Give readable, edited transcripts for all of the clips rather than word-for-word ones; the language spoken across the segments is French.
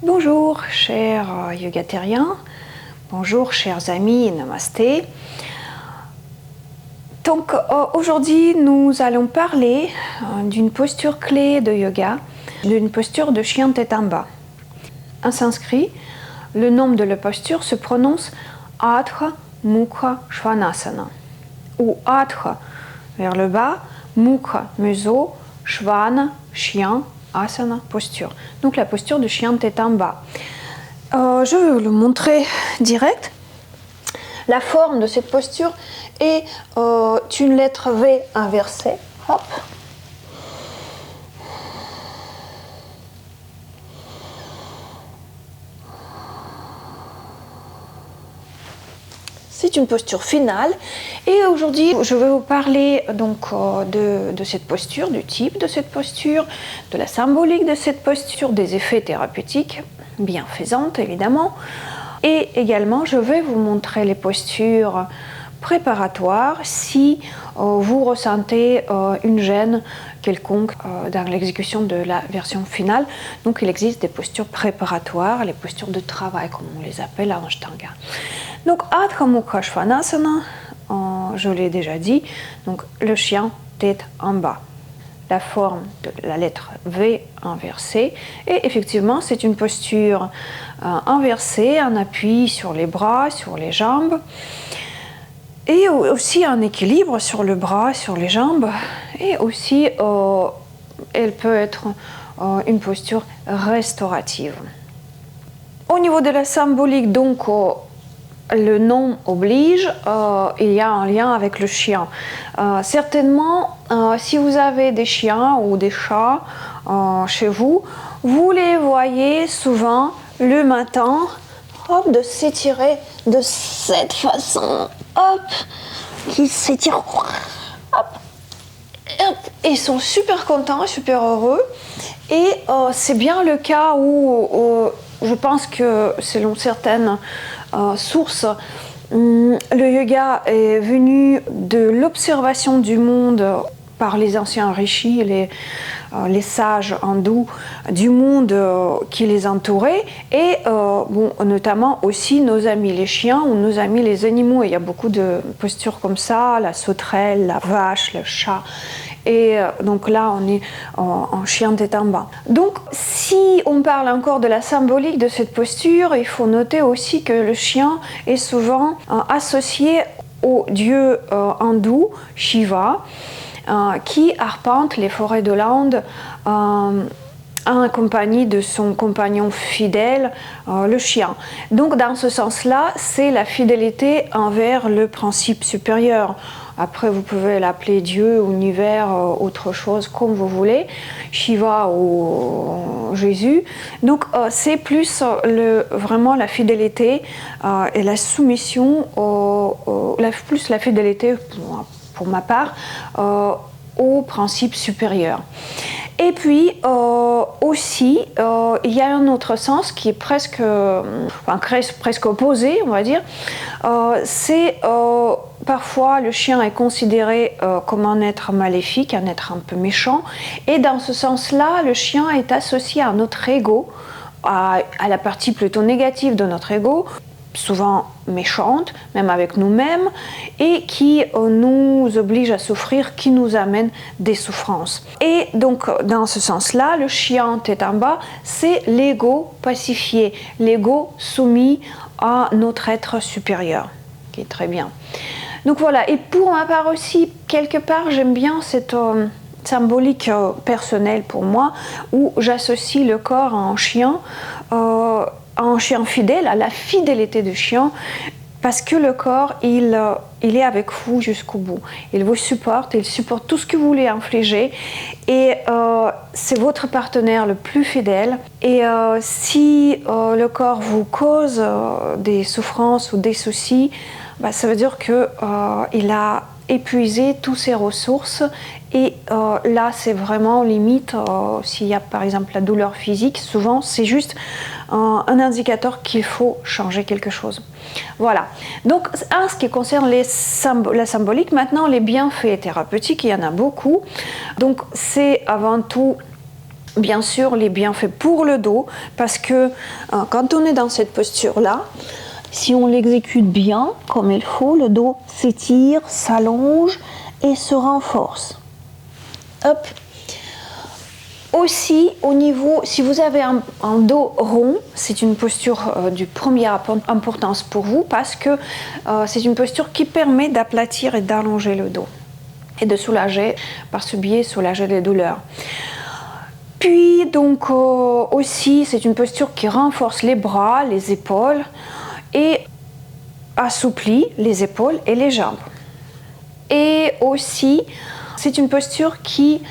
Bonjour chers yogatériens, bonjour chers amis, namasté. Donc aujourd'hui nous allons parler d'une posture clé de yoga, d'une posture de chien tête en bas. En sanskrit, le nom de la posture se prononce Adha Mukha Svanasana ou Adha vers le bas, Mukha museau, Svana chien, Asana posture. Donc la posture de chien tête en bas. Je vais vous le montrer direct. La forme de cette posture est une lettre V inversée. Hop. C'est une posture finale et aujourd'hui je vais vous parler donc de cette posture, du type de cette posture, de la symbolique de cette posture, des effets thérapeutiques bienfaisantes évidemment, et également je vais vous montrer les postures préparatoires si vous ressentez une gêne quelconque dans l'exécution de la version finale. Donc il existe des postures préparatoires, les postures de travail comme on les appelle en Ashtanga. Donc Adha Mukha Svanasana, je l'ai déjà dit, donc le chien tête en bas. La forme de la lettre V inversée, et effectivement c'est une posture inversée, un appui sur les bras, sur les jambes, et aussi un équilibre sur le bras, sur les jambes, et aussi elle peut être une posture restaurative. Au niveau de la symbolique, donc le nom oblige, il y a un lien avec le chien. Certainement, si vous avez des chiens ou des chats chez vous, vous les voyez souvent le matin, hop, de s'étirer de cette façon, hop, qui s'étirent, hop, hop, et ils sont super contents, super heureux. Et c'est bien le cas où je pense que selon certaines sources, le yoga est venu de l'observation du monde par les anciens rishis, les sages hindous du monde qui les entourait, et bon, notamment aussi nos amis les chiens ou nos amis les animaux. Il y a beaucoup de postures comme ça, la sauterelle, la vache, le chat. Et donc là, on est en chien tête en bas. Donc, si on parle encore de la symbolique de cette posture, il faut noter aussi que le chien est souvent associé au dieu hindou Shiva, qui arpente les forêts de l'Inde en compagnie de son compagnon fidèle, le chien. Donc, dans ce sens-là, c'est la fidélité envers le principe supérieur. Après, vous pouvez l'appeler Dieu, univers, autre chose, comme vous voulez, Shiva ou Jésus. Donc, c'est plus vraiment la fidélité et la soumission, plus la fidélité, pour ma part, au principe supérieur. Et puis aussi, il y a un autre sens qui est presque opposé, on va dire. C'est parfois le chien est considéré comme un être maléfique, un être un peu méchant. Et dans ce sens-là, le chien est associé à notre ego, à la partie plutôt négative de notre ego, souvent méchante, même avec nous-mêmes, et qui nous oblige à souffrir, qui nous amène des souffrances. Et donc, dans ce sens-là, le chien tête en bas, c'est l'ego pacifié, l'ego soumis à notre être supérieur, qui est très bien. Donc voilà, et pour ma part aussi, quelque part, j'aime bien cette symbolique personnelle pour moi, où j'associe le corps à un chien fidèle, à la fidélité du chien, parce que le corps, il est avec vous jusqu'au bout. Il vous supporte, il supporte tout ce que vous voulez infliger, et c'est votre partenaire le plus fidèle. Et si le corps vous cause des souffrances ou des soucis, ça veut dire qu'il a épuisé toutes ses ressources, et là c'est vraiment limite s'il y a par exemple la douleur physique, souvent c'est juste un indicateur qu'il faut changer quelque chose. Voilà, donc en ce qui concerne la symbolique, maintenant les bienfaits thérapeutiques, il y en a beaucoup. Donc c'est avant tout bien sûr les bienfaits pour le dos, parce que quand on est dans cette posture-là, si on l'exécute bien, comme il faut, le dos s'étire, s'allonge et se renforce. Hop. Aussi, au niveau, si vous avez un dos rond, c'est une posture de première importance pour vous, parce que c'est une posture qui permet d'aplatir et d'allonger le dos et de soulager, par ce biais, soulager les douleurs. Puis donc aussi, c'est une posture qui renforce les bras, les épaules et assouplit les épaules et les jambes. Et aussi, c'est une posture qui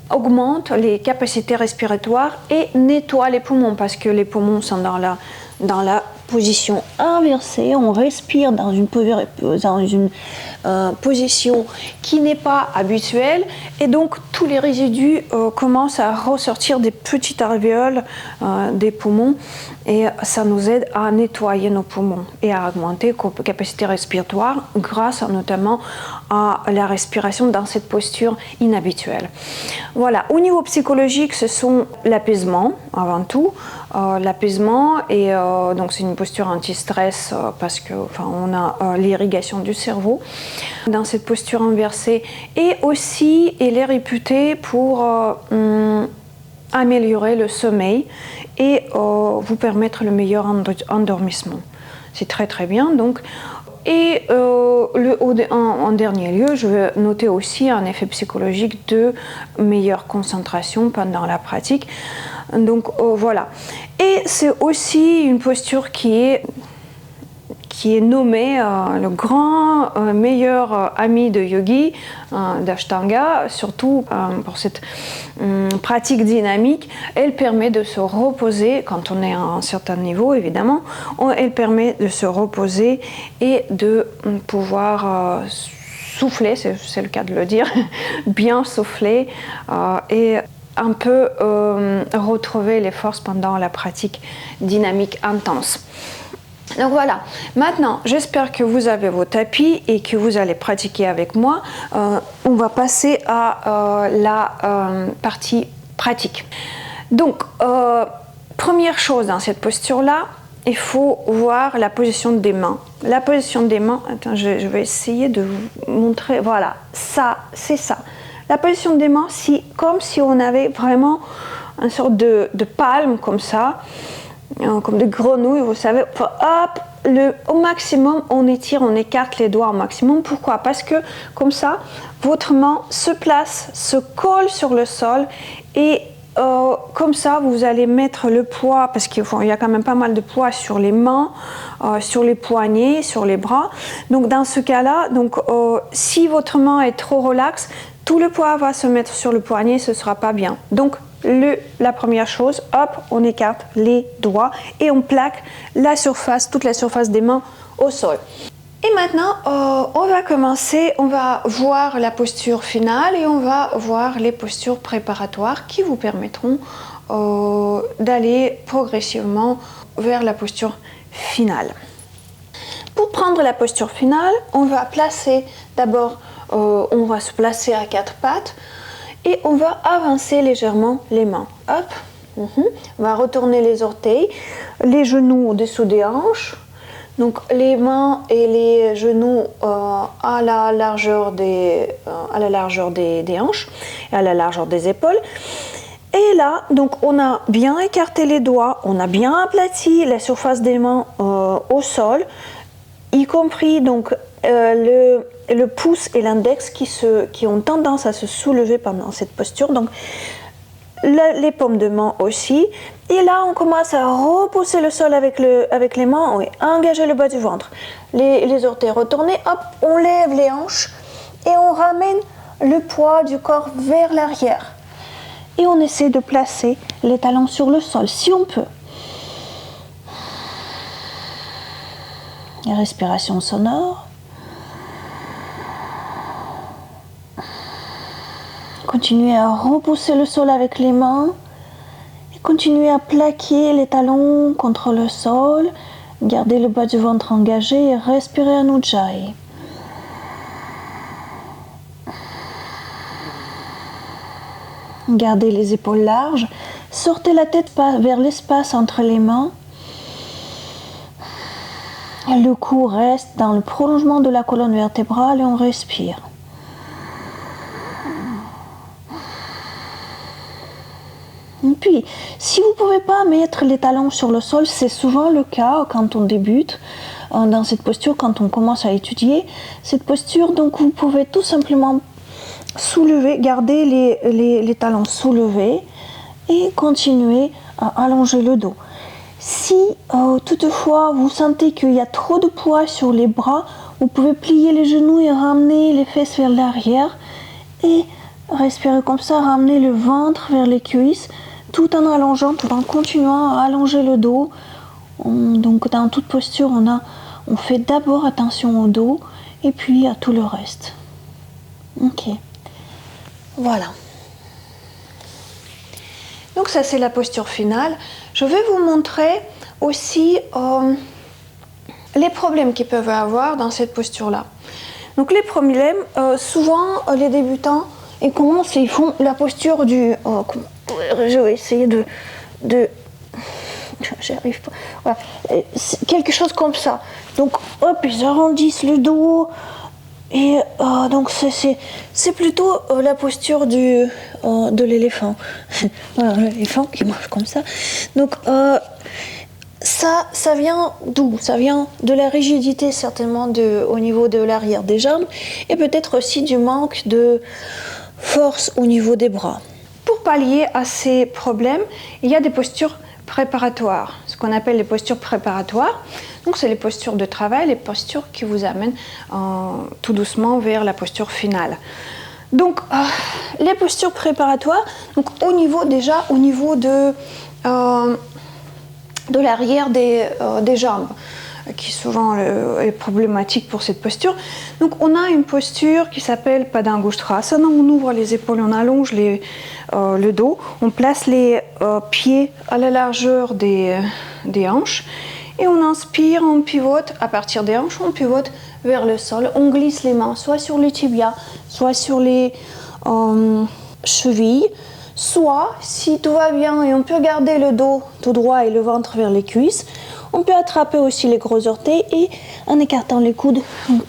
augmente les capacités respiratoires et nettoie les poumons, parce que les poumons sont dans la position inversée. On respire dans une position qui n'est pas habituelle, et donc tous les résidus commencent à ressortir des petites alvéoles des poumons, et ça nous aide à nettoyer nos poumons et à augmenter nos capacités respiratoires grâce notamment à la respiration dans cette posture inhabituelle. Voilà, au niveau psychologique, ce sont l'apaisement avant tout, l'apaisement, et donc c'est une posture anti-stress parce que on a l'irrigation du cerveau dans cette posture inversée, et aussi elle est réputée pour améliorer le sommeil et vous permettre le meilleur endormissement. C'est très très bien. Donc, et en dernier lieu, je vais noter aussi un effet psychologique de meilleure concentration pendant la pratique. Donc voilà. Et c'est aussi une posture qui est nommé le grand meilleur ami de yogi, d'Ashtanga, surtout pour cette pratique dynamique. Elle permet de se reposer quand on est à un certain niveau, évidemment. Elle permet de se reposer et de pouvoir souffler, c'est le cas de le dire, bien souffler et un peu retrouver les forces pendant la pratique dynamique intense. Donc voilà, maintenant j'espère que vous avez vos tapis et que vous allez pratiquer avec moi. On va passer à la partie pratique. Donc, première chose dans cette posture-là, il faut voir la position des mains. La position des mains, attends, je vais essayer de vous montrer, voilà, ça, c'est ça. La position des mains, comme si on avait vraiment une sorte de palme comme ça, comme des grenouilles, vous savez, hop, au maximum, on étire, on écarte les doigts au maximum. Pourquoi? Parce que comme ça, votre main se place, se colle sur le sol, et comme ça, vous allez mettre le poids, parce qu'il y a quand même pas mal de poids sur les mains, sur les poignets, sur les bras. Donc dans ce cas-là, si votre main est trop relaxe, tout le poids va se mettre sur le poignet, ce ne sera pas bien. Donc la première chose, hop, on écarte les doigts et on plaque toute la surface des mains au sol. Et maintenant, on va commencer, on va voir la posture finale et on va voir les postures préparatoires qui vous permettront d'aller progressivement vers la posture finale. Pour prendre la posture finale, on va placer d'abord, on va se placer à quatre pattes et on va avancer légèrement les mains. Hop, on va retourner les orteils, les genoux au-dessous des hanches. Donc les mains et les genoux à la largeur des hanches et à la largeur des épaules. Et là, donc on a bien écarté les doigts, on a bien aplati la surface des mains au sol, y compris donc le pouce et l'index qui ont tendance à se soulever pendant cette posture. Donc les paumes de main aussi. Et là, on commence à repousser le sol avec les mains et engager le bas du ventre. Les orteils retournés, hop, on lève les hanches et on ramène le poids du corps vers l'arrière. Et on essaie de placer les talons sur le sol, si on peut. Respiration sonore. Continuez à repousser le sol avec les mains et continuez à plaquer les talons contre le sol. Gardez le bas du ventre engagé et respirez à Ujjayi. Gardez les épaules larges, Sortez la tête vers l'espace entre les mains. Le cou reste dans le prolongement de la colonne vertébrale et on respire. Et puis, si vous ne pouvez pas mettre les talons sur le sol, c'est souvent le cas quand on débute dans cette posture, quand on commence à étudier cette posture. Donc, vous pouvez tout simplement soulever, garder les talons soulevés et continuer à allonger le dos. Si toutefois vous sentez qu'il y a trop de poids sur les bras, vous pouvez plier les genoux et ramener les fesses vers l'arrière et respirer comme ça, ramener le ventre vers les cuisses tout en allongeant, tout en continuant à allonger le dos. Donc dans toute posture, on fait d'abord attention au dos et puis à tout le reste. Ok, voilà. Donc ça c'est la posture finale. Je vais vous montrer aussi les problèmes qu'ils peuvent avoir dans cette posture-là. Donc les problèmes, souvent les débutants, ils commencent et ils font la posture du... je vais essayer de j'arrive pas. Voilà. Quelque chose comme ça. Donc hop, ils arrondissent le dos. Et donc c'est plutôt la posture de l'éléphant. Voilà, l'éléphant qui marche comme ça. Donc ça vient d'où? Ça vient de la rigidité certainement au niveau de l'arrière des jambes et peut-être aussi du manque de force au niveau des bras. Pour pallier à ces problèmes, il y a des postures préparatoires, ce qu'on appelle les postures préparatoires. Donc c'est les postures de travail, les postures qui vous amènent tout doucement vers la posture finale. Donc les postures préparatoires, donc au niveau de l'arrière des jambes, qui souvent est problématique pour cette posture. Donc on a une posture qui s'appelle Padangusthasana. On ouvre les épaules, on allonge le dos, on place les pieds à la largeur des hanches et on inspire, on pivote à partir des hanches, on pivote vers le sol, on glisse les mains soit sur les tibias, soit sur les chevilles, soit si tout va bien et on peut garder le dos tout droit et le ventre vers les cuisses, on peut attraper aussi les gros orteils et en écartant les coudes,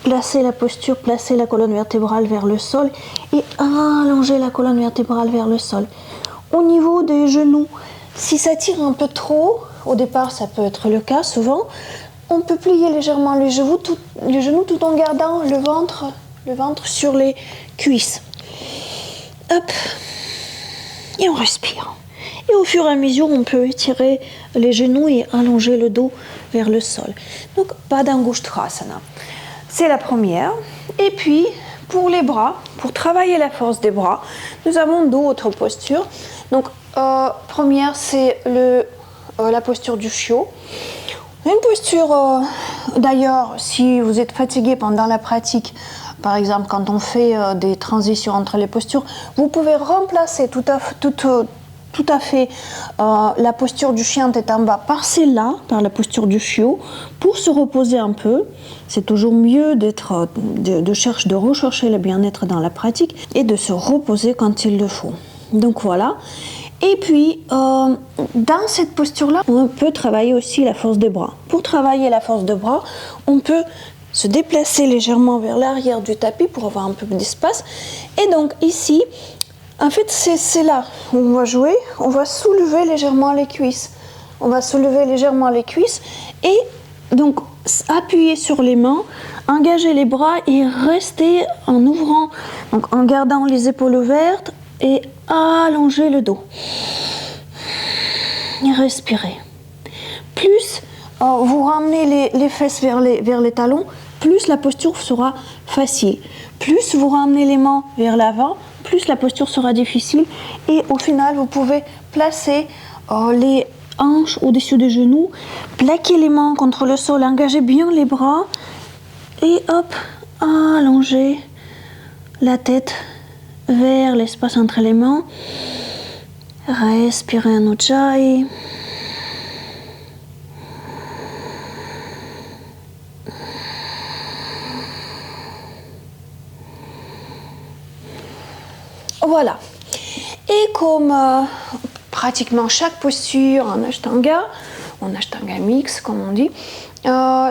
placer la posture, placer la colonne vertébrale vers le sol et allonger la colonne vertébrale vers le sol. Au niveau des genoux, si ça tire un peu trop, au départ ça peut être le cas souvent, on peut plier légèrement les genoux tout en gardant le ventre sur les cuisses. Hop, et on respire. Et au fur et à mesure, on peut étirer les genoux et allonger le dos vers le sol. Donc, Padangusthasana. C'est la première. Et puis, pour les bras, pour travailler la force des bras, nous avons d'autres postures. Donc, première, c'est la posture du chiot. Une posture, d'ailleurs, si vous êtes fatigué pendant la pratique, par exemple, quand on fait des transitions entre les postures, vous pouvez remplacer tout à fait la posture du chien tête en bas par celle-là, par la posture du chiot, pour se reposer un peu. C'est toujours mieux de rechercher le bien-être dans la pratique et de se reposer quand il le faut. Donc voilà. Et puis, dans cette posture-là, on peut travailler aussi la force des bras. Pour travailler la force des bras, on peut se déplacer légèrement vers l'arrière du tapis pour avoir un peu d'espace. Et donc ici, en fait, c'est là où on va jouer. On va soulever légèrement les cuisses. On va soulever légèrement les cuisses et donc appuyer sur les mains, engager les bras et rester en ouvrant, donc en gardant les épaules ouvertes et allonger le dos. Et respirer. Plus vous ramenez les fesses vers les talons, plus la posture sera facile. Plus vous ramenez les mains vers l'avant, plus la posture sera difficile. Et au final, vous pouvez placer les hanches au-dessus des genoux, plaquer les mains contre le sol, engager bien les bras et hop, allonger la tête vers l'espace entre les mains. Respirez un ujjayi. Voilà. Et comme pratiquement chaque posture en Ashtanga mix comme on dit,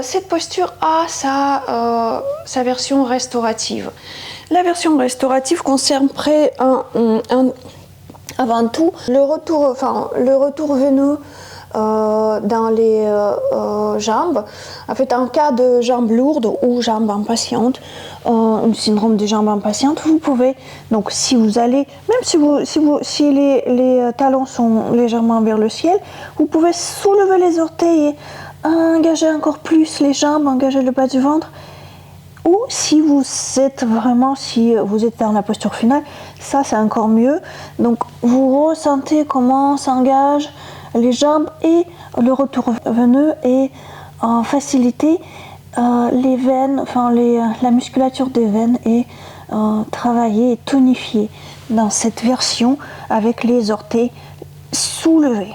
cette posture a sa version restaurative. La version restaurative concerne avant tout le retour veineux dans les jambes. En fait, en cas de jambes lourdes ou jambes impatientes, un syndrome des jambes impatientes, vous pouvez, donc si vous allez, même si les talons sont légèrement vers le ciel, vous pouvez soulever les orteils et engager encore plus les jambes, engager le bas du ventre. Ou si vous êtes dans la posture finale, ça c'est encore mieux. Donc vous ressentez comment s'engagent les jambes et le retour veineux et faciliter les veines, la musculature des veines est travaillée et tonifiée dans cette version avec les orteils soulevés.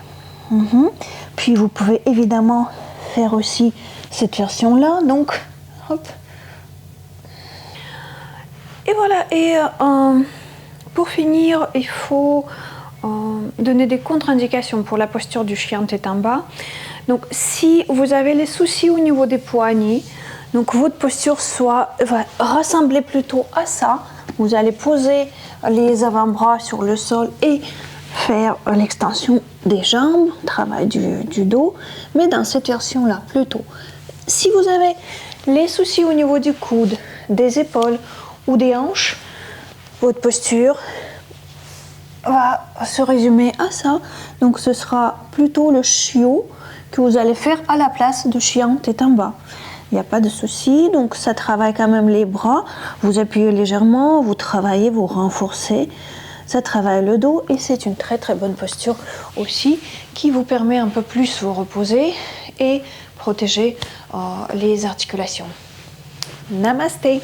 Puis vous pouvez évidemment faire aussi cette version là, donc hop. Et voilà, et pour finir, il faut donner des contre-indications pour la posture du chien tête en bas. Donc si vous avez les soucis au niveau des poignets, donc votre posture va ressembler plutôt à ça. Vous allez poser les avant-bras sur le sol et faire l'extension des jambes, travail du dos, mais dans cette version-là plutôt. Si vous avez les soucis au niveau du coude, des épaules ou des hanches, votre posture va se résumer à ça. Donc ce sera plutôt le chiot que vous allez faire à la place de chien tête en bas. Il n'y a pas de souci, donc ça travaille quand même les bras. Vous appuyez légèrement, vous travaillez, vous renforcez. Ça travaille le dos et c'est une très très bonne posture aussi qui vous permet un peu plus de vous reposer et protéger les articulations. Namasté.